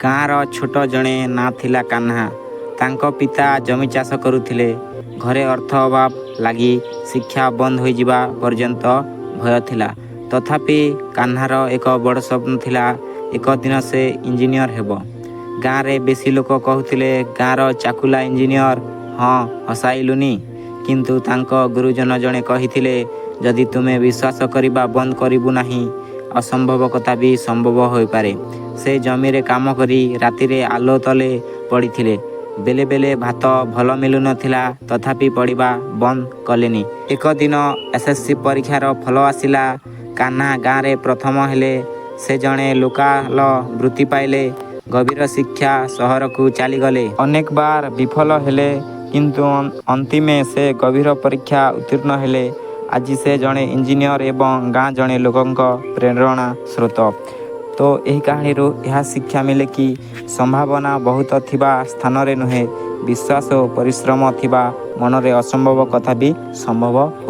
ଗାଁର ଛୋଟ ଜଣେ ନାଁ ଥିଲା କାହ୍ନା। ତାଙ୍କ ପିତା ଜମି ଚାଷ କରୁଥିଲେ। ଘରେ ଅର୍ଥ ଅଭାବ ଲାଗି ଶିକ୍ଷା ବନ୍ଦ ହୋଇଯିବା ପର୍ଯ୍ୟନ୍ତ ଭୟ ଥିଲା। ତଥାପି କାହ୍ନାର ଏକ ବଡ଼ ସ୍ୱପ୍ନ ଥିଲା, ଏକ ଦିନ ସେ ଇଞ୍ଜିନିୟର ହେବ। ଗାଁରେ ବେଶୀ ଲୋକ କହୁଥିଲେ, ଗାଁର ଚାକୁଲା ଇଞ୍ଜିନିୟର। ହଁ, ହସାଇଲୁନି। କିନ୍ତୁ ତାଙ୍କ ଗୁରୁଜନ ଜଣେ କହିଥିଲେ, ଯଦି ତୁମେ ବିଶ୍ୱାସ କରିବା ବନ୍ଦ କରିବୁ ନାହିଁ, ଅସମ୍ଭବ କଥା ବି ସମ୍ଭବ ହୋଇପାରେ। ସେ ଜମିରେ କାମ କରି ରାତିରେ ଆଲୁଅ ତଳେ ପଡ଼ିଥିଲେ। ବେଳେ ବେଳେ ଭାତ ଭଲ ମିଳୁନଥିଲା, ତଥାପି ପଢ଼ିବା ବନ୍ଦ କଲେନି। ଏକ ଦିନ SSC ପରୀକ୍ଷାର ଫଳ ଆସିଲା। କାହ୍ନା ଗାଁରେ ପ୍ରଥମ ହେଲେ। ସେ ଜଣେ ଲୋକାଲ ବୃତ୍ତି ପାଇଲେ। ଗଭୀର ଶିକ୍ଷା ସହରକୁ ଚାଲିଗଲେ। ଅନେକ ବାର ବିଫଳ ହେଲେ, କିନ୍ତୁ ଅନ୍ତିମେ ସେ ଗଭୀର ପରୀକ୍ଷା ଉତ୍ତୀର୍ଣ୍ଣ ହେଲେ। ଆଜି ସେ ଜଣେ ଇଞ୍ଜିନିୟର ଏବଂ ଗାଁ ଜଣେ ଲୋକଙ୍କ ପ୍ରେରଣା ସ୍ରୋତ। ତ ଏହି କାହାଣୀରୁ ଏହା ଶିକ୍ଷା ମିଳେ କି ସମ୍ଭାବନା ବହୁତ ଥିବା ସ୍ଥାନରେ ନୁହେଁ, ବିଶ୍ୱାସ ଓ ପରିଶ୍ରମ ଥିବା ମନରେ ଅସମ୍ଭବ କଥା ବି ସମ୍ଭବ ହୁଏ।